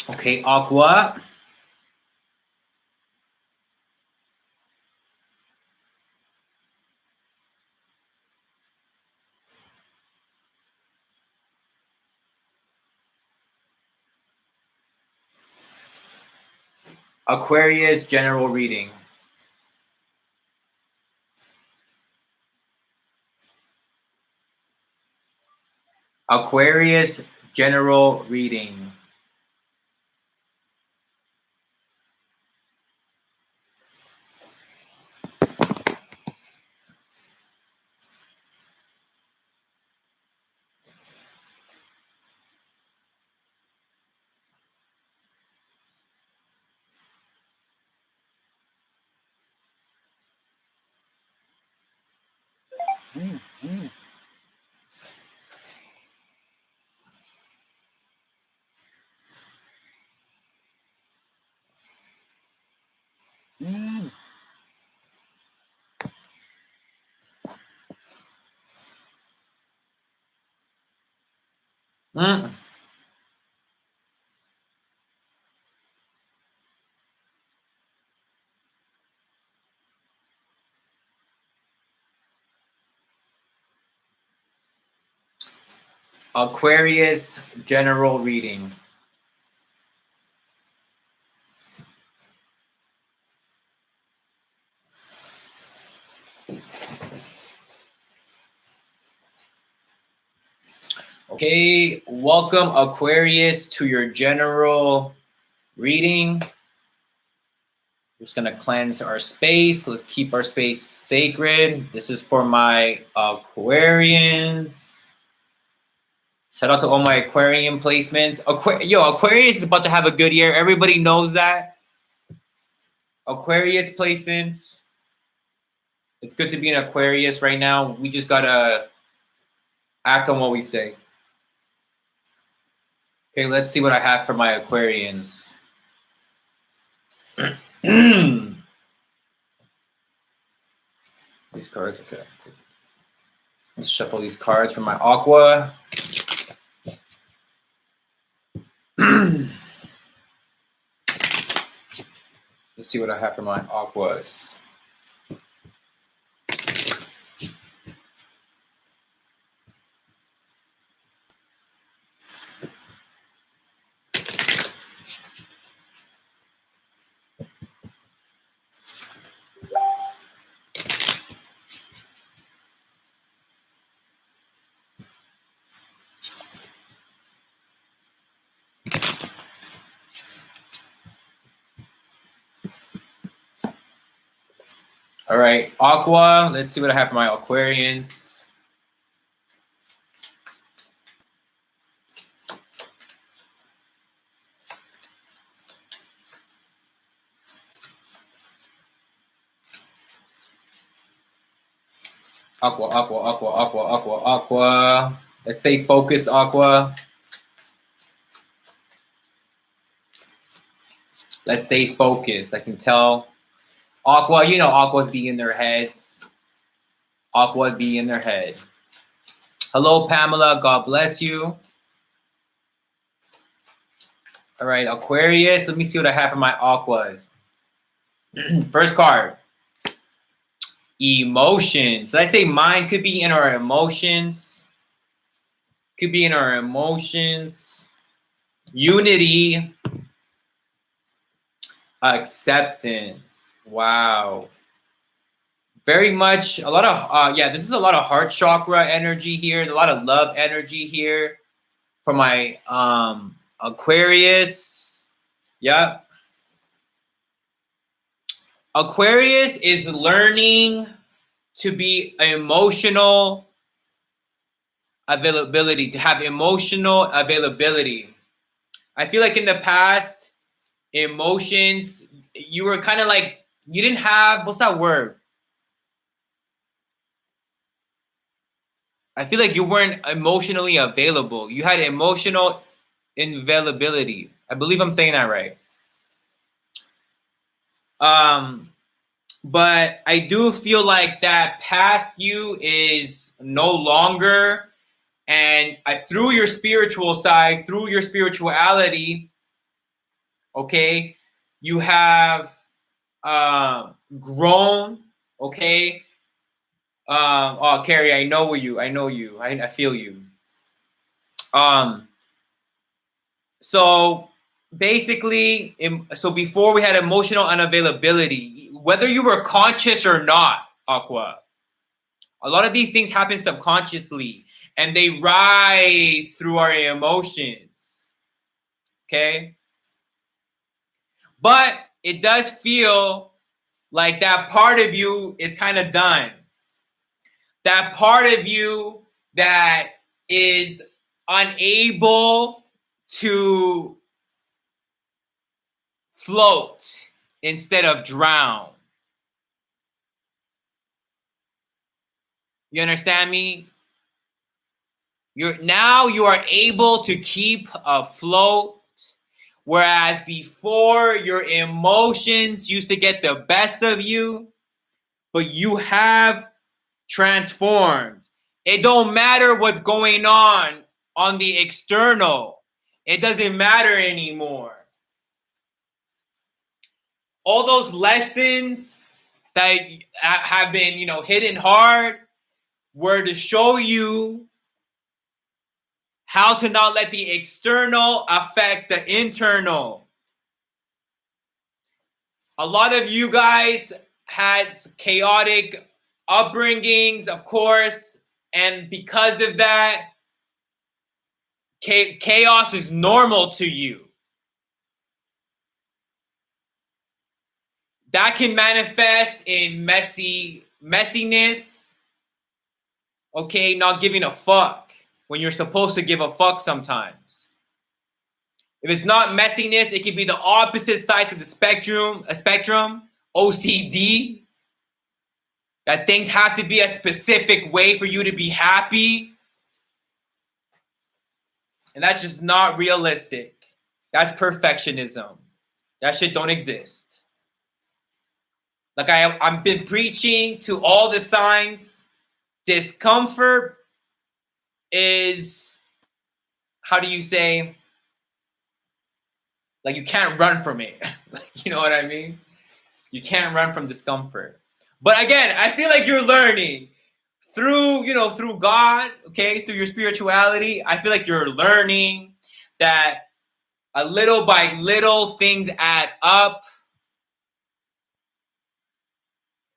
Okay, Aqua. Aquarius general reading. Aquarius general reading. Mm. Aquarius general reading. Okay, welcome Aquarius to your general reading. Just gonna cleanse our space. Let's keep our space sacred. This is for my Aquarians. Shout out to all my Aquarian placements. Aquarius is about to have a good year. Everybody knows that. Aquarius placements. It's good to be an Aquarius right now. We just gotta act on what we say. Okay, let's see what I have for my Aquarians. These cards. Okay. Let's shuffle these cards for my Aqua. Let's see what I have for my Aquas. All right, Aqua. Let's see what I have for my Aquarians. Aqua, Aqua, Aqua, Aqua, Aqua, Aqua. Let's stay focused, Aqua. Let's stay focused. I can tell. Aqua, you know Aquas be in their heads. Aqua be in their head. Hello, Pamela. God bless you. All right, Aquarius. Let me see what I have for my Aquas. First card. Emotions. Did I say mind could be in our emotions? Could be in our emotions. Unity. Acceptance. Wow. Very much a lot of this is a lot of heart chakra energy here, a lot of love energy here for my Aquarius. Yep. Aquarius is learning to be emotional availability, to have emotional availability. I feel like in the past, emotions, you were kind of like, you didn't have, what's that word? I feel like you weren't emotionally available. You had emotional availability. I believe I'm saying that right. But I do feel like that past you is no longer, and through your spiritual side, through your spirituality, Okay, you have grown. Okay. Oh, Carrie, I know you. I feel you. So basically, so before we had emotional unavailability, whether you were conscious or not, Aqua, a lot of these things happen subconsciously and they rise through our emotions. Okay. But it does feel like that part of you is kind of done. That part of you that is unable to float instead of drown. You understand me? You are able to keep afloat, whereas before your emotions used to get the best of you, but you have transformed. It don't matter what's going on the external. It doesn't matter anymore. All those lessons that have been, hidden hard were to show you how to not let the external affect the internal. A lot of you guys had chaotic upbringings, of course, and because of that, chaos is normal to you. That can manifest in messiness, okay, not giving a fuck when you're supposed to give a fuck sometimes. If it's not messiness, it could be the opposite sides of the spectrum, OCD, that things have to be a specific way for you to be happy. And that's just not realistic. That's perfectionism. That shit don't exist. Like I've been preaching to all the signs. Discomfort is, how do you say, like you can't run from it. You know what I mean? You can't run from discomfort. But again, I feel like you're learning through God, okay, through your spirituality. I feel like you're learning that a little by little things add up.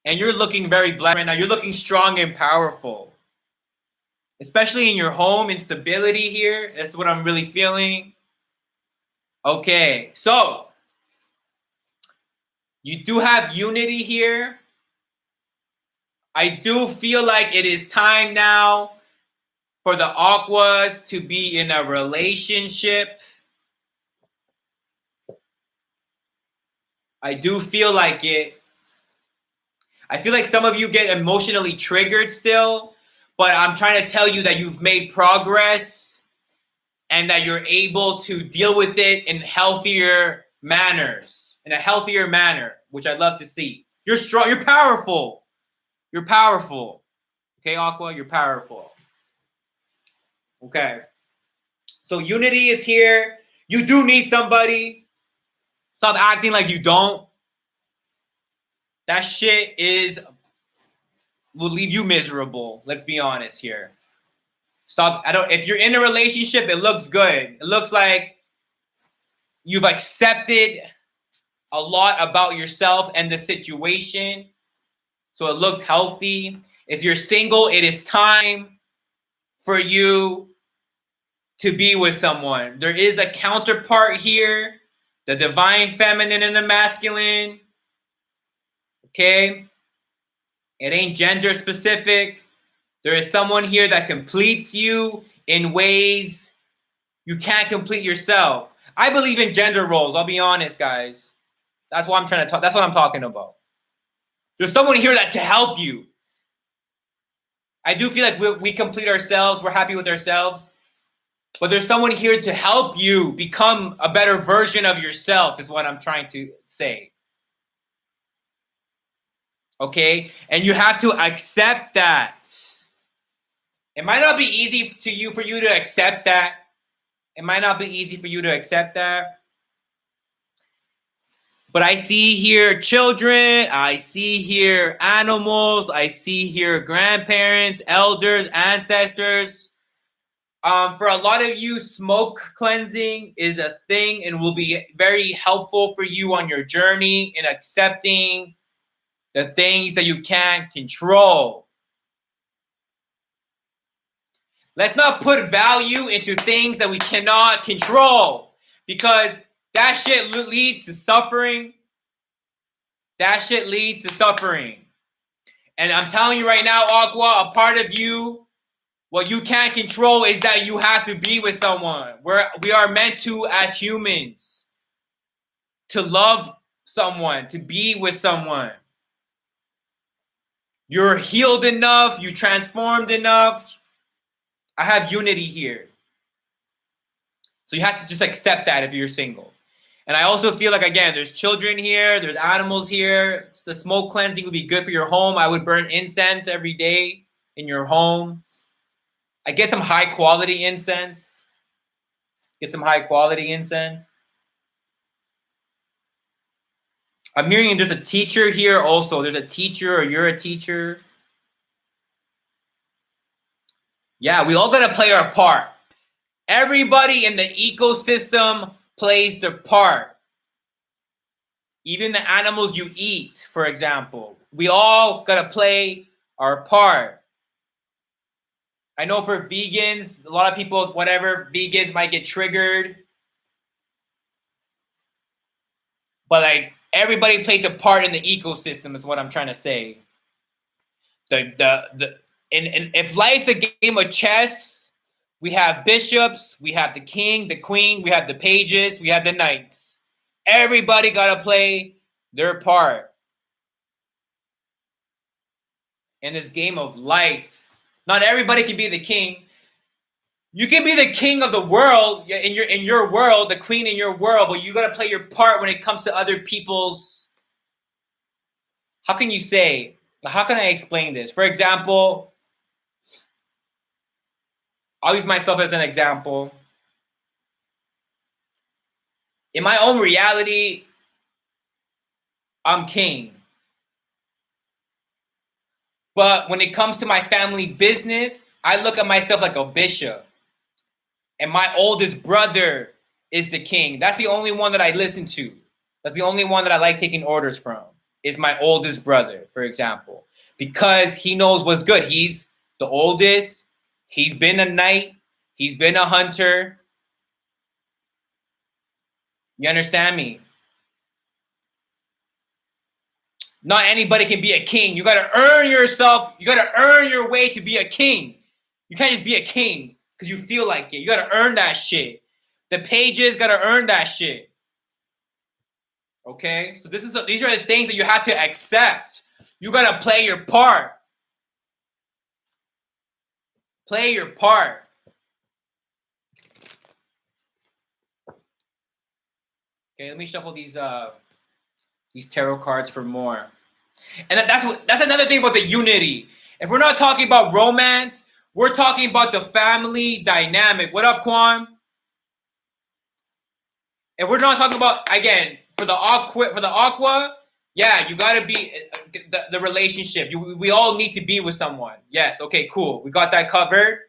And you're looking very blessed right now. You're looking strong and powerful. Especially in your home, instability here. That's what I'm really feeling. Okay, so you do have unity here. I do feel like it is time now for the Aquas to be in a relationship. I do feel like it. I feel like some of you get emotionally triggered still, but I'm trying to tell you that you've made progress and that you're able to deal with it in healthier manners, which I'd love to see. You're strong, you're powerful. You're powerful. Okay, Aqua, you're powerful. Okay. So unity is here. You do need somebody. Stop acting like you don't. That shit will leave you miserable. Let's be honest here. Stop. If you're in a relationship, it looks good. It looks like you've accepted a lot about yourself and the situation. So it looks healthy. If you're single, it is time for you to be with someone. There is a counterpart here, the divine feminine and the masculine. Okay? It ain't gender specific. There is someone here that completes you in ways you can't complete yourself. I believe in gender roles. I'll be honest, guys. That's what I'm trying to talk. That's what I'm talking about. There's someone here that to help you. I do feel like we complete ourselves. We're happy with ourselves. But there's someone here to help you become a better version of yourself is what I'm trying to say. Okay? And you have to accept that. It might not be easy for you to accept that. It might not be easy for you to accept that. But I see here children, I see here animals, I see here grandparents, elders, ancestors. For a lot of you, smoke cleansing is a thing and will be very helpful for you on your journey in accepting the things that you can't control. Let's not put value into things that we cannot control, because that shit leads to suffering. That shit leads to suffering. And I'm telling you right now, Aqua, a part of you, what you can't control is that you have to be with someone. We are meant to, as humans, to love someone, to be with someone. You're healed enough, you transformed enough. I have unity here. So you have to just accept that if you're single. And I also feel like, again, there's children here, there's animals here. The smoke cleansing would be good for your home. I would burn incense every day in your home. I get some high quality incense. Get some high quality incense. I'm hearing there's a teacher here also. There's a teacher, or you're a teacher. Yeah, we all got to play our part. Everybody in the ecosystem plays their part. Even the animals you eat, for example. We all got to play our part. I know for vegans, a lot of people, whatever, vegans might get triggered. But like, everybody plays a part in the ecosystem is what I'm trying to say. And if life's a game of chess, we have bishops, we have the king, the queen, we have the pages, we have the knights. Everybody got to play their part in this game of life. Not everybody can be the king. You can be the king of the world in your world, the queen in your world, but you got to play your part when it comes to other people's. How can you say? How can I explain this? For example, I'll use myself as an example. In my own reality, I'm king. But when it comes to my family business, I look at myself like a bishop. And my oldest brother is the king. That's the only one that I listen to. That's the only one that I like taking orders from, is my oldest brother, for example. Because he knows what's good. He's the oldest. He's been a knight. He's been a hunter. You understand me? Not anybody can be a king. You got to earn yourself. You got to earn your way to be a king. You can't just be a king because you feel like it. You got to earn that shit. The pages got to earn that shit. Okay? So these are the things that you have to accept. You got to play your part. Play your part. Okay, let me shuffle these tarot cards for more. And that's another thing about the unity. If we're not talking about romance, we're talking about the family dynamic. What up, Quan? If we're not talking about, again, for the aqua, yeah, you gotta be the relationship. We all need to be with someone. Yes, okay, cool. We got that covered.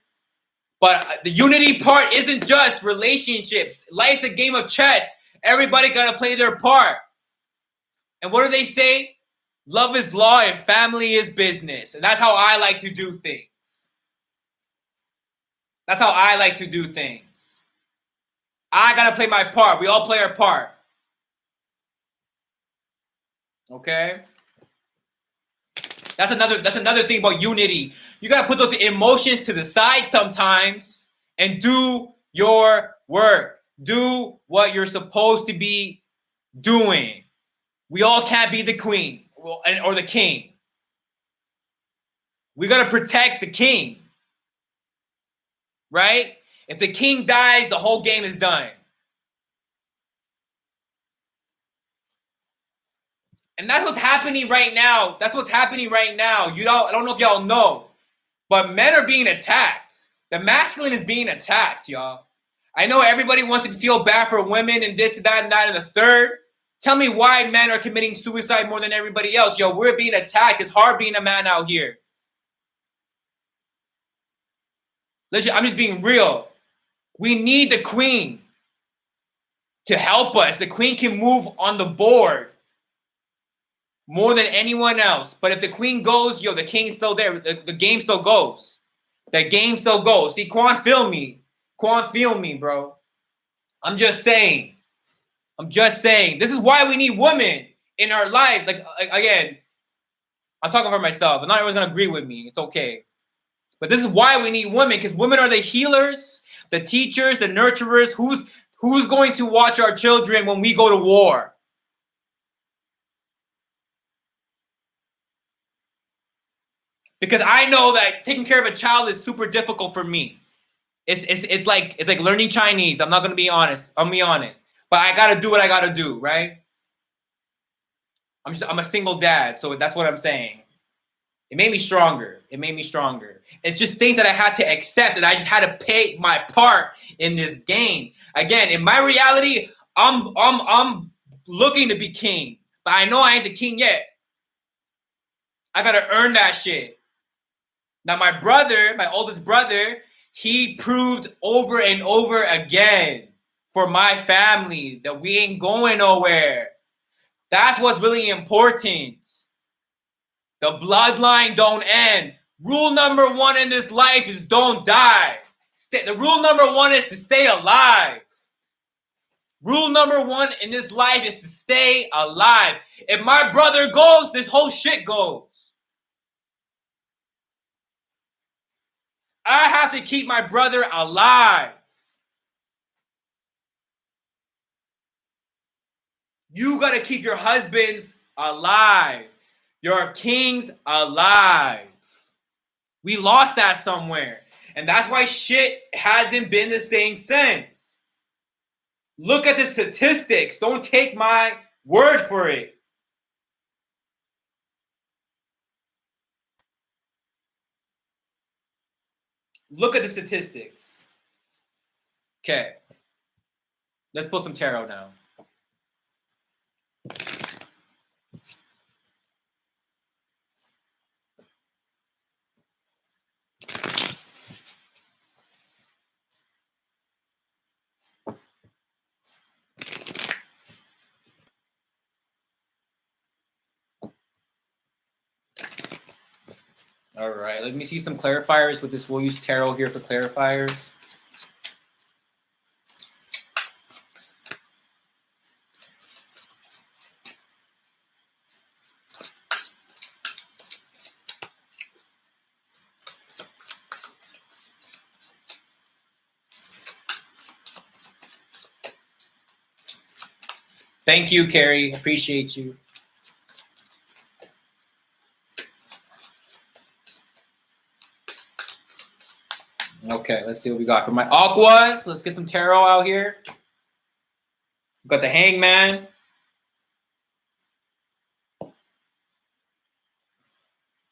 But the unity part isn't just relationships. Life's a game of chess. Everybody gotta play their part. And what do they say? Love is law and family is business. And that's how I like to do things. That's how I like to do things. I gotta play my part. We all play our part. Okay? That's another thing about unity. You gotta put those emotions to the side sometimes and do your work. Do what you're supposed to be doing. We all can't be the queen or the king. We got to protect the king. Right? If the king dies, the whole game is done. And that's what's happening right now. That's what's happening right now. I don't know if y'all know, but men are being attacked. The masculine is being attacked, y'all. I know everybody wants to feel bad for women and this, that, and that, and the third. Tell me why men are committing suicide more than everybody else. Yo, we're being attacked. It's hard being a man out here. Listen, I'm just being real. We need the queen to help us. The queen can move on the board more than anyone else. But if the queen goes, yo, the king's still there. The game still goes. The game still goes. See, Quan, feel me. Quan, feel me, bro. I'm just saying. This is why we need women in our life. Like again, I'm talking for myself. And not everyone's going to agree with me. It's okay. But this is why we need women, because women are the healers, the teachers, the nurturers. Who's going to watch our children when we go to war? Because I know that taking care of a child is super difficult for me. It's like learning Chinese. I'm not gonna be honest. I'll be honest. But I gotta do what I gotta do, right? I'm a single dad, so that's what I'm saying. It made me stronger. It's just things that I had to accept, and I just had to pay my part in this game. Again, in my reality, I'm looking to be king, but I know I ain't the king yet. I gotta earn that shit. Now my brother, my oldest brother, he proved over and over again for my family that we ain't going nowhere. That's what's really important. The bloodline don't end. Rule number one in this life is don't die. The rule number one is to stay alive. Rule number one in this life is to stay alive. If my brother goes, this whole shit goes. I have to keep my brother alive. You got to keep your husbands alive. Your kings alive. We lost that somewhere. And that's why shit hasn't been the same since. Look at the statistics. Don't take my word for it. Look at the statistics. Okay. Let's pull some tarot now. All right, let me see some clarifiers with this. We'll use tarot here for clarifiers. Thank you, Carrie. Appreciate you. Okay, let's see what we got for my aquas. Let's get some tarot out here. We got the Hangman.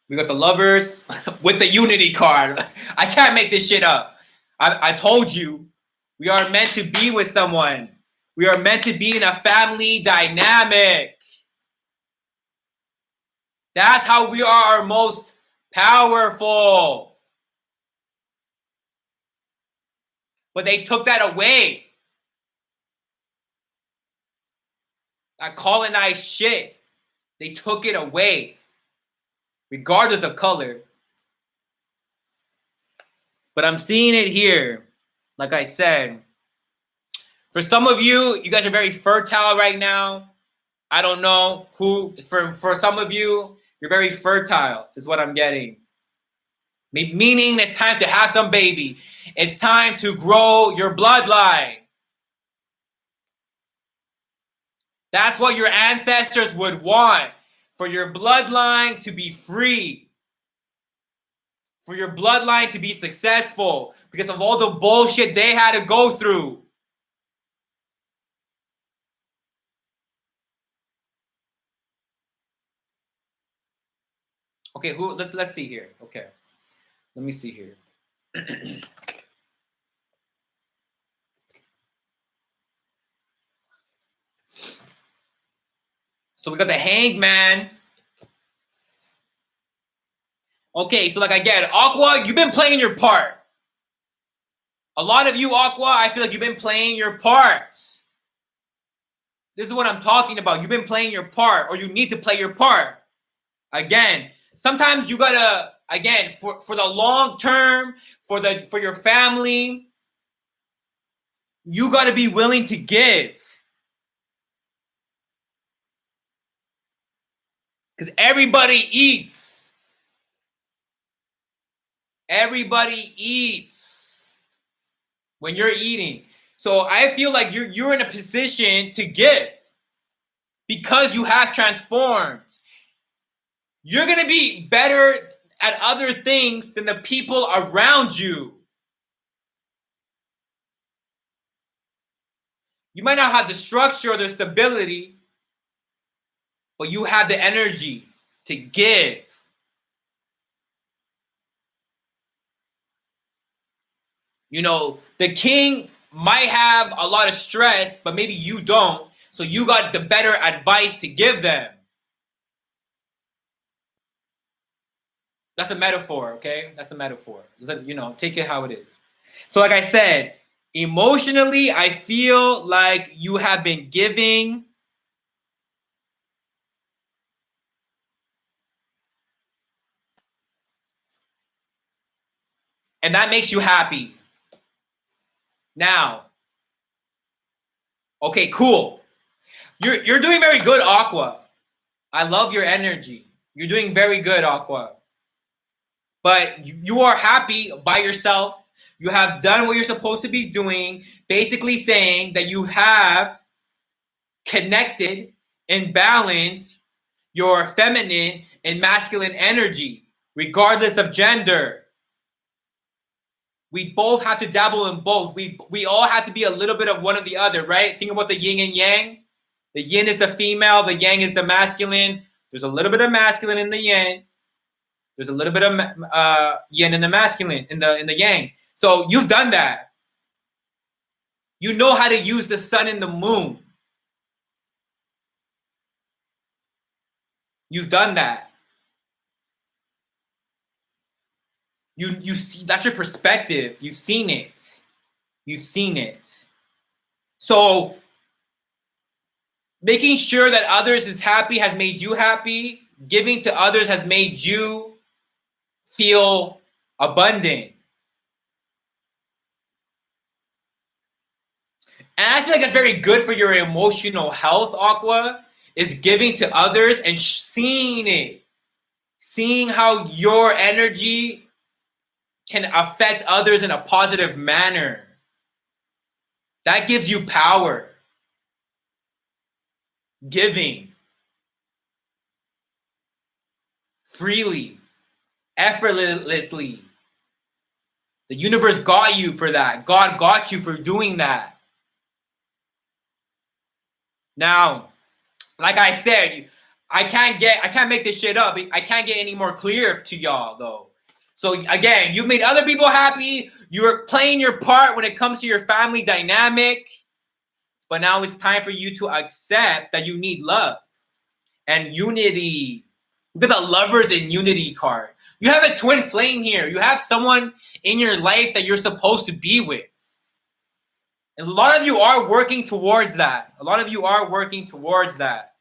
We got the Lovers with the Unity card. I can't make this shit up. I told you, we are meant to be with someone. We are meant to be in a family dynamic. That's how we are our most powerful. But they took that away. That colonized shit. They took it away. Regardless of color. But I'm seeing it here. Like I said. For some of you, you guys are very fertile right now. I don't know who. For some of you, you're very fertile, is what I'm getting. Meaning it's time to have some baby. It's time to grow your bloodline. That's what your ancestors would want. For your bloodline to be free. For your bloodline to be successful. Because of all the bullshit they had to go through. Okay, let's see here. Okay. Let me see here. So we got the Hangman. Okay, so like I get it. Aqua, you've been playing your part. A lot of you, Aqua, I feel like you've been playing your part. This is what I'm talking about. You've been playing your part, or you need to play your part. Again, sometimes you gotta, again, for the long term, for your family, you gotta be willing to give. Because everybody eats. Everybody eats when you're eating. So I feel like you're in a position to give because you have transformed. You're going to be better at other things than the people around you. You might not have the structure or the stability, but you have the energy to give. You know, the king might have a lot of stress, but maybe you don't. So you got the better advice to give them. That's a metaphor, okay? That's a metaphor. You know, take it how it is. So like I said, emotionally, I feel like you have been giving. And that makes you happy. Now, okay, cool. You're doing very good, Aqua. I love your energy. You're doing very good, Aqua. But you are happy by yourself. You have done what you're supposed to be doing, basically saying that you have connected and balanced your feminine and masculine energy, regardless of gender. We both have to dabble in both. We all have to be a little bit of one or the other, right? Think about the yin and yang. The yin is the female, the yang is the masculine. There's a little bit of masculine in the yin. There's a little bit of yin in the masculine, in the yang. So you've done that. You know how to use the sun and the moon. You've done that. You see, that's your perspective. You've seen it. You've seen it. So making sure that others is happy has made you happy. Giving to others has made you feel abundant. And I feel like that's very good for your emotional health, Aqua, is giving to others and seeing it. Seeing how your energy can affect others in a positive manner. That gives you power. Giving. Freely. Effortlessly. The universe got you for that. God got you for doing that. Now, like I said, I can't make this shit up. I can't get any more clear to y'all though. So again, you made other people happy. You're playing your part when it comes to your family dynamic. But now it's time for you to accept that you need love and unity. Look at the lovers and unity card. You have a twin flame here. You have someone in your life that you're supposed to be with. And a lot of you are working towards that. A lot of you are working towards that.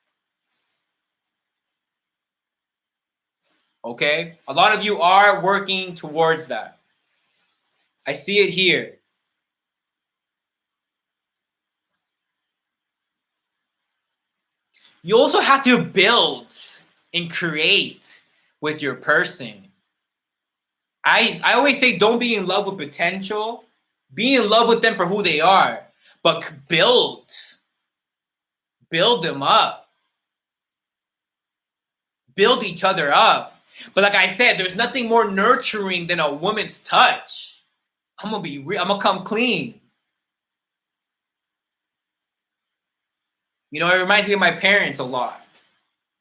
Okay? A lot of you are working towards that. I see it here. You also have to build and create with your person. I always say don't be in love with potential. Be in love with them for who they are. But build. Build them up. Build each other up. But like I said, there's nothing more nurturing than a woman's touch. I'm gonna be real. I'm gonna come clean. You know, it reminds me of my parents a lot.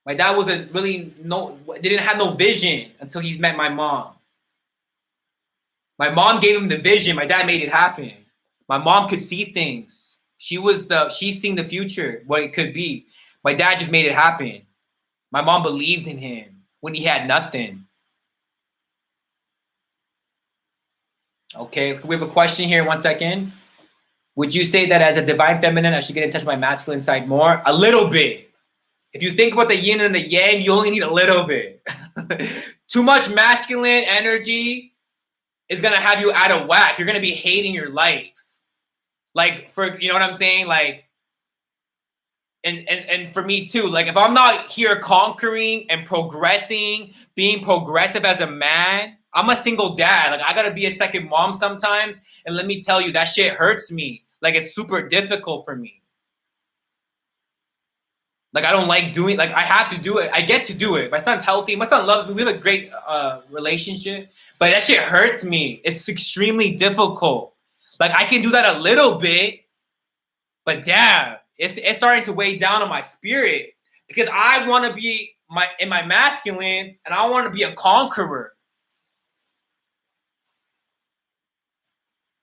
My dad didn't have no vision until he's met my mom. My mom gave him the vision. My dad made it happen. My mom could see things. She's seeing the future, what it could be. My dad just made it happen. My mom believed in him when he had nothing. Okay, we have a question here. 1 second. Would you say that as a divine feminine, I should get in touch with my masculine side more? A little bit. If you think about the yin and the yang, you only need a little bit. Too much masculine energy is going to have you out of whack. You're going to be hating your life. Like, for, you know what I'm saying? Like, and for me too, like if I'm not here conquering and progressing, being progressive as a man, I'm a single dad. Like I gotta be a second mom sometimes. And let me tell you, that shit hurts me. Like it's super difficult for me. Like I don't like doing, like I have to do it. I get to do it. My son's healthy. My son loves me. We have a great relationship, but that shit hurts me. It's extremely difficult. Like I can do that a little bit, but damn, it's starting to weigh down on my spirit because I want to be in my masculine and I want to be a conqueror.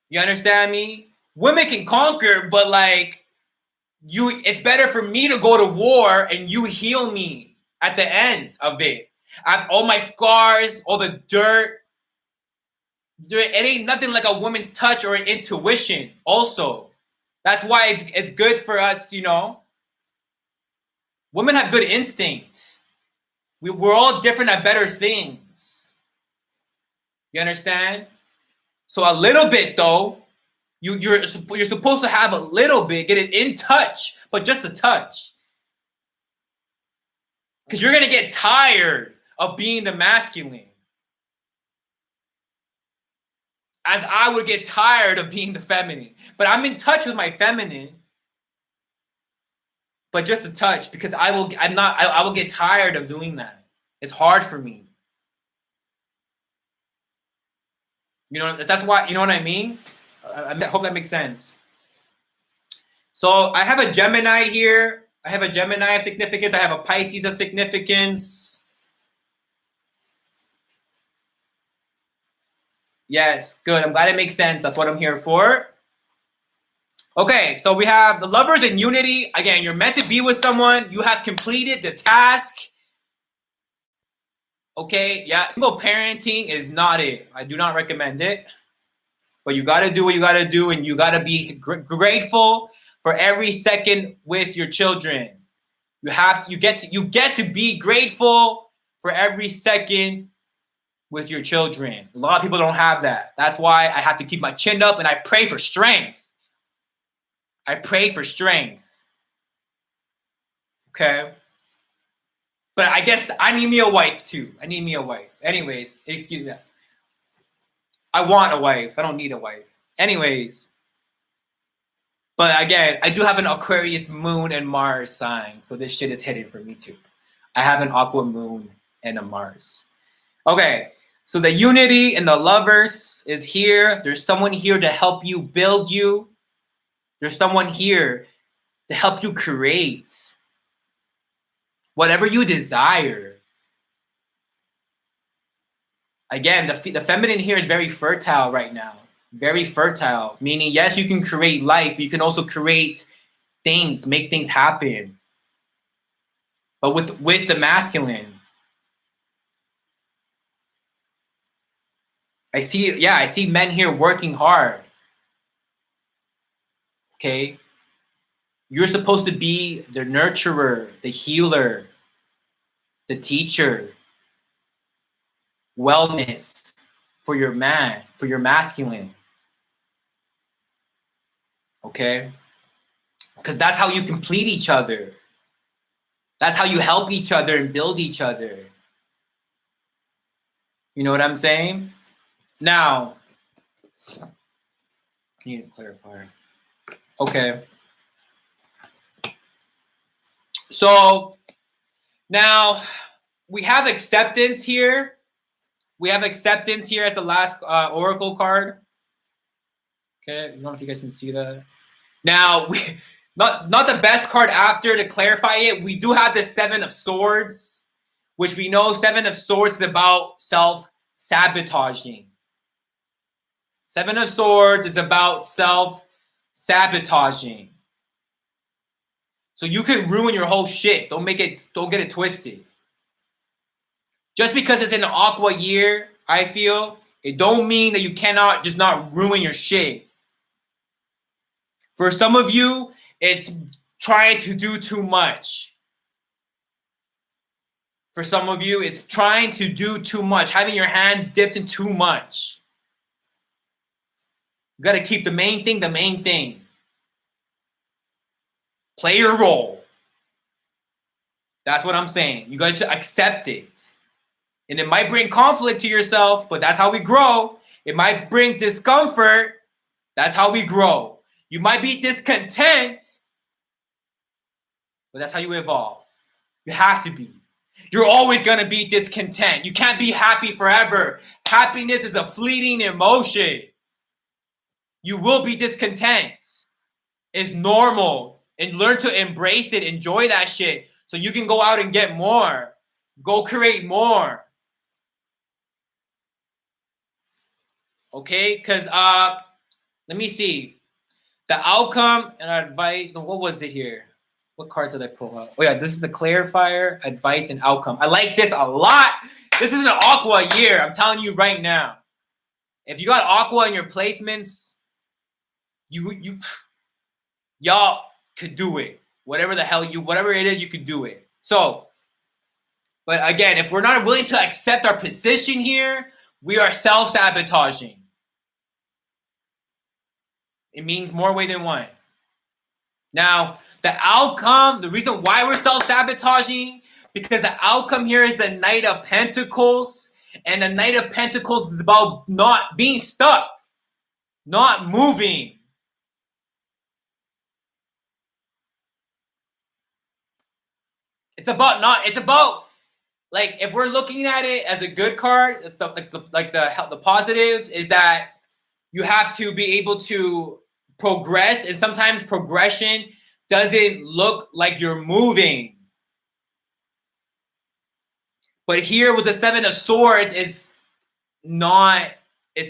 You understand me? Women can conquer, but like it's better for me to go to war and you heal me at the end of it. I have all my scars, all the dirt. It ain't nothing like a woman's touch or an intuition also. That's why it's good for us, you know. Women have good instinct. We're all different at better things. You understand? So a little bit though, you're supposed to have a little bit, get it in touch, but just a touch. Because you're gonna get tired of being the masculine. As I would get tired of being the feminine. But I'm in touch with my feminine. But just a touch, because I will get tired of doing that. It's hard for me. You know, that's why, you know what I mean? I hope that makes sense. So I have a Gemini here. I have a Gemini of significance. I have a Pisces of significance. Yes, good. I'm glad it makes sense. That's what I'm here for. Okay, so we have the lovers in unity. Again, you're meant to be with someone. You have completed the task. Okay, yeah, single parenting is not it. I do not recommend it. But you got to do what you got to do, and you got to be grateful for every second with your children. You get to be grateful for every second with your children. A lot of people don't have that. That's why I have to keep my chin up and I pray for strength. I pray for strength. Okay? But I guess I need me a wife too. I need me a wife. Anyways, excuse me. I want a wife. I don't need a wife. Anyways. But again, I do have an Aquarius moon and Mars sign. So this shit is hidden for me too. I have an Aqua moon and a Mars. Okay. So the unity and the lovers is here. There's someone here to help you build you. There's someone here to help you create whatever you desire. Again, the feminine here is very fertile right now. Very fertile, meaning yes, you can create life, but you can also create things, make things happen. But with the masculine, I see men here working hard. Okay? You're supposed to be the nurturer, the healer, the teacher, wellness for your man, for your masculine. Okay? Because that's how you complete each other. That's how you help each other and build each other. You know what I'm saying? Now, I need a clarifier. Okay. So now we have acceptance here. We have acceptance here as the last oracle card. Okay, I don't know if you guys can see that. Now, not the best card after to clarify it. We do have the Seven of Swords, which we know Seven of Swords is about self-sabotaging. Seven of Swords is about self-sabotaging. So you can ruin your whole shit. Don't get it twisted. Just because it's in an Aqua year, I feel, it don't mean that you cannot just not ruin your shit. For some of you, it's trying to do too much. For some of you, it's trying to do too much, having your hands dipped in too much. You got to keep the main thing the main thing. Play your role. That's what I'm saying. You got to accept it. And it might bring conflict to yourself, but that's how we grow. It might bring discomfort. That's how we grow. You might be discontent, but that's how you evolve. You have to be. You're always going to be discontent. You can't be happy forever. Happiness is a fleeting emotion. You will be discontent. It's normal. And learn to embrace it. Enjoy that shit. So you can go out and get more. Go create more. Okay? Because, let me see. The outcome and advice. What was it here? What cards did I pull out? Oh, yeah. This is the clarifier, advice, and outcome. I like this a lot. This is an Aqua year. I'm telling you right now. If you got Aqua in your placements, y'all could do it. Whatever it is, you could do it. So, but again, if we're not willing to accept our position here, we are self-sabotaging. It means more way than one. Now, the outcome, the reason why we're self-sabotaging, because the outcome here is the Knight of Pentacles. And the Knight of Pentacles is about not being stuck, not moving. It's about like, if we're looking at it as a good card, the positives is that you have to be able to progress, and sometimes progression doesn't look like you're moving. But here with the Seven of Swords, it's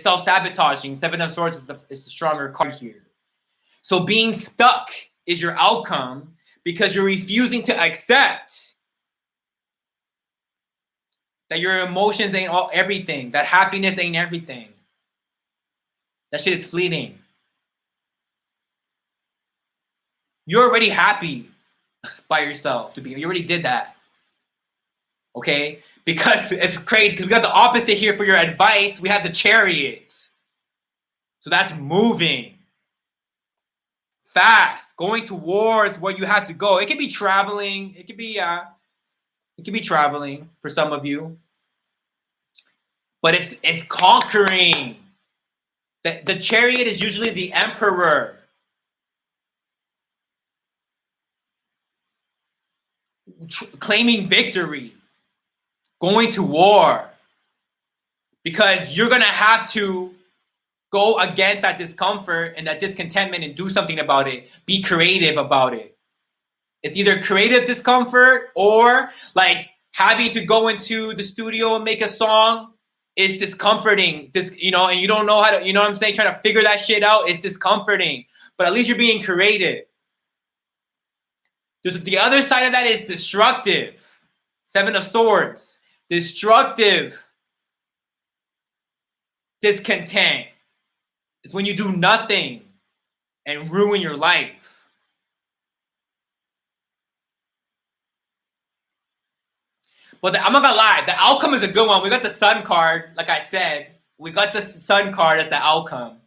self-sabotaging. Seven of Swords is the stronger card here. So being stuck is your outcome because you're refusing to accept that your emotions ain't everything, that happiness ain't everything. That shit is fleeting. You're already happy by yourself. You already did that. Okay? Because it's crazy, because we got the opposite here for your advice. We have the Chariot. So that's moving. Fast. Going towards where you have to go. It could be traveling. It could be traveling for some of you. But it's conquering. The Chariot is usually the Emperor. Claiming victory. Going to war. Because you're going to have to go against that discomfort and that discontentment and do something about it. Be creative about it. It's either creative discomfort or like having to go into the studio and make a song is discomforting. And you don't know how to, you know what I'm saying? Trying to figure that shit out is discomforting. But at least you're being creative. The other side of that is destructive. Seven of Swords. Destructive discontent. It's when you do nothing and ruin your life. But I'm not gonna lie, the outcome is a good one. We got the Sun card, like I said. We got the Sun card as the outcome.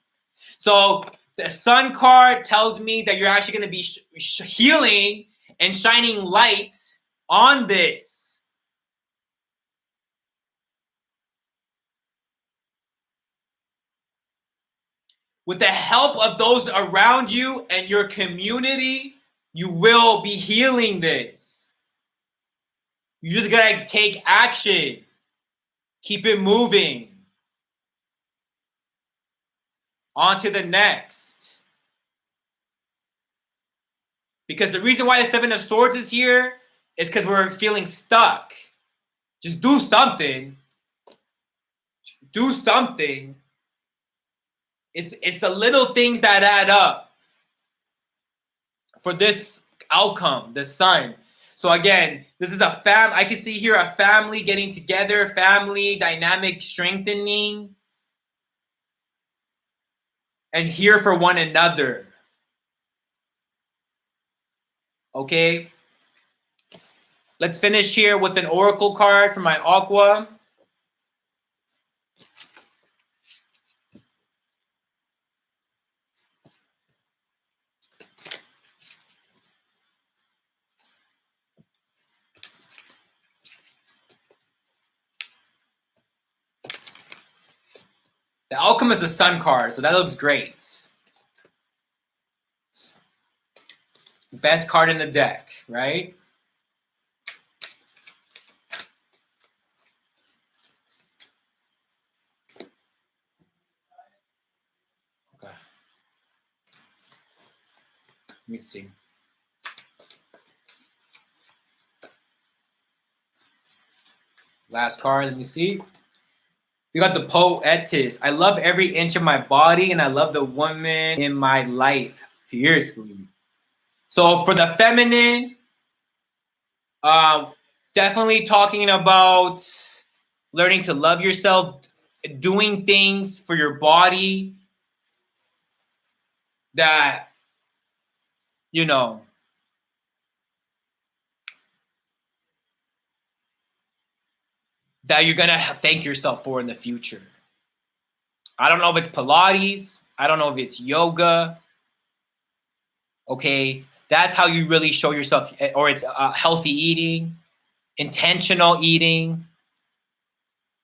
So the Sun card tells me that you're actually gonna be healing and shining light on this. With the help of those around you and your community, you will be healing this. You just gotta take action. Keep it moving. On to the next. Because the reason why the Seven of Swords is here is because we're feeling stuck. Just do something. Do something. It's the little things that add up for this outcome, the sun. So again, this is a I can see here a family getting together, family dynamic strengthening, and here for one another. Okay. Let's finish here with an oracle card for my aqua. The outcome is the sun card, so that looks great. Best card in the deck, right? Okay. Let me see. Last card, let me see. We got the poetess. I love every inch of my body, and I love the woman in my life fiercely. So for the feminine, definitely talking about learning to love yourself, doing things for your body that, you know, that you're going to thank yourself for in the future. I don't know if it's Pilates. I don't know if it's yoga. Okay. That's how you really show yourself, or it's healthy eating, intentional eating.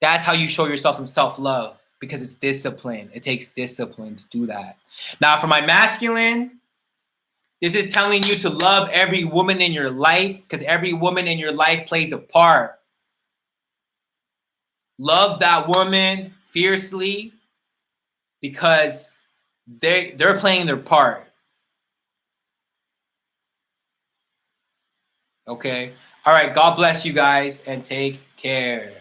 That's how you show yourself some self-love, because it's discipline. It takes discipline to do that. Now, for my masculine, this is telling you to love every woman in your life, because every woman in your life plays a part. Love that woman fiercely, because they're playing their part. Okay. All right. God bless you guys and take care.